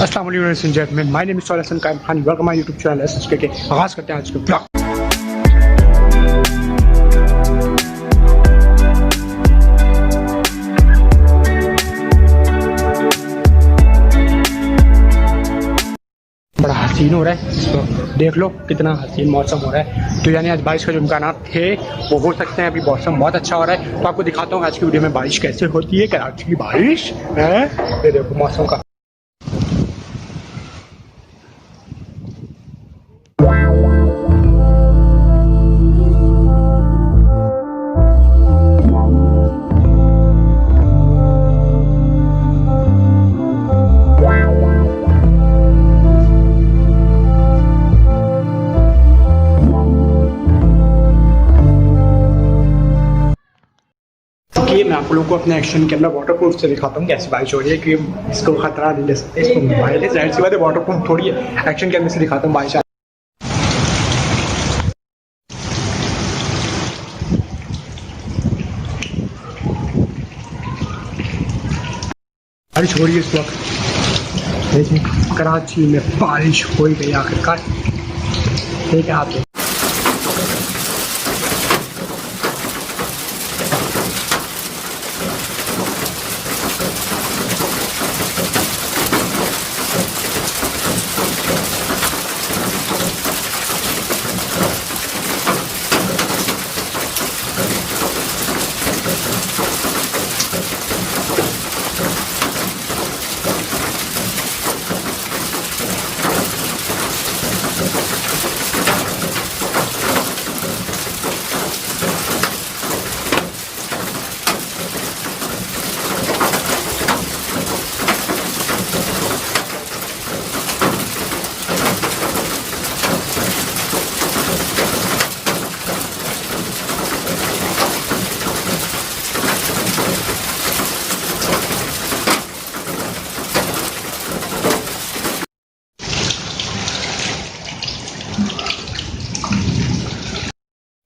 Assalamualaikum gentlemen, my name is SohailHassan KaimKhani. Welcome to my YouTube channel. Let's get आगाज़ करते हैं आज के ब्लॉग। बड़ा हसीन हो रहा है, इसको देख लो कितना हसीन मौसम हो रहा है। तो यानी आज बारिश का जो इम्कान थे वो हो सकते हैं। अभी मौसम बहुत अच्छा हो रहा है, तो आपको दिखाता हूँ आज की वीडियो में बारिश कैसे होती है। कराची की बारिश है, ये देखो मौसम का। मैं आप लोगों को अपने एक्शन के अंदर वाटरप्रूफ से दिखाता हूँ कैसी बारिश हो रही है, कि इसको खतरा नहीं ले सकते। इसको मोबाइल है, जाहिर सी बात है वाटरप्रूफ थोड़ी है। एक्शन के अंदर से दिखाता हूँ बारिश हो रही है इस वक्त। देखिए कराची में बारिश हो ही गई आखिरकार। ठीक है, आप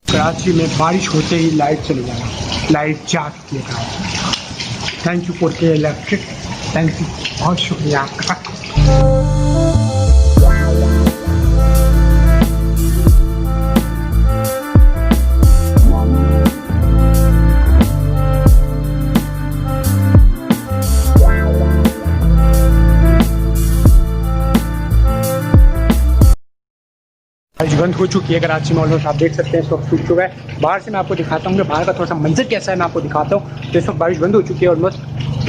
कराची में बारिश होते ही लाइट चली जाना, लाइट जा चुकी है। थैंक यू फॉर के इलेक्ट्रिक, थैंक यू, बहुत शुक्रिया आपका। बारिश बंद हो चुकी है कराची में, ऑलमोस्ट आप देख सकते हैं इस वक्त सूख चुका है। बाहर से मैं आपको दिखाता हूँ कि बाहर का थोड़ा सा मंजर कैसा है, मैं आपको दिखाता हूँ। तो इस वक्त बारिश बंद हो चुकी है ऑलमोस्ट,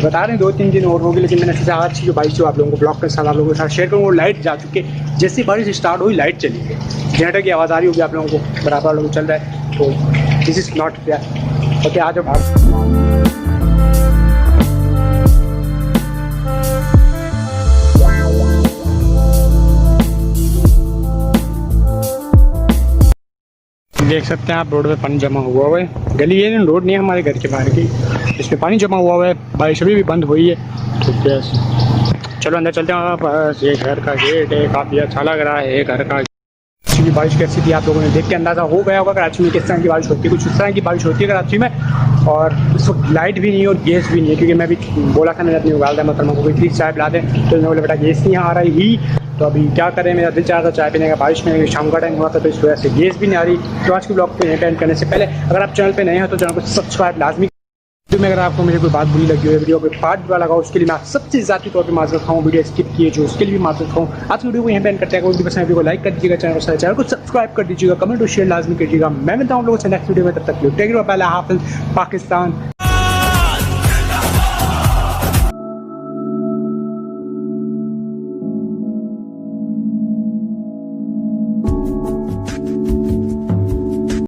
बता रहे हैं 2-3 दिन और होगी, लेकिन मैंने सोचा आज की जो बारिश जो आप लोगों को ब्लॉग के साथ आप लोगों के साथ शेयर करूँ। वो लाइट जा चुकी है, जैसे बारिश स्टार्ट हुई लाइट चली गई। जनरेटर की आवाज़ आ रही होगी आप लोगों को, बराबर लोग चल रहा है, तो this is not fair. Okay, आ जाओ भाग। देख सकते हैं आप रोड पे पानी जमा हुआ है। गली ये रोड नहीं है हमारे घर के बाहर की, इसमें पानी जमा हुआ है। बारिश अभी भी बंद हुई है, तो चलो अंदर चलते हैं। बस ये घर का गेट है, काफ़ी अच्छा लग रहा है घर का। कराची की बारिश कैसी थी आप लोगों ने देख के अंदाज़ा हो गया होगा कराची में किस तरह की बारिश होती है। कुछ इस तरह की बारिश होती है कराची में, और इस वक्त लाइट भी नहीं है और गैस भी नहीं है, क्योंकि मैं भी बोला था मैंने अपनी वालदा मोहतरमा को प्लीज़ चाय पिला दें, तो उन्होंने बोला बेटा गैस नहीं आ रही। तो अभी क्या करें, मेरा दिल चाह रहा था चाय पीने का, बारिश में शाम का टाइम हुआ था, तो इस वजह से गैस भी नहीं आ रही। तो आज के ब्लॉग पे एंड करने से पहले अगर आप चैनल पे नए हैं तो चैनल को सब्सक्राइब लाजमी। में अगर आपको मेरी कोई बात बुरी लगी हो, वीडियो पे पार्ट बुरा लगा, उसके लिए मैं सबसे ज़ाती तौर पे माजरत खाऊँ। वीडियो स्किप किए जो उसके लिए भी माजरत खाऊँ। आज की वीडियो को यहाँ पे एंड करते हैं। वीडियो पसंद वीडियो को लाइक कर दीजिएगा, चैनल को सब्सक्राइब कर दीजिएगा, कमेंट और शेयर लाजमी कीजिएगा। मैं मिलता हूँ आप लोगों से नेक्स्ट वीडियो में, तब तक टेक केयर, पहला हाफिज़ पाकिस्तान।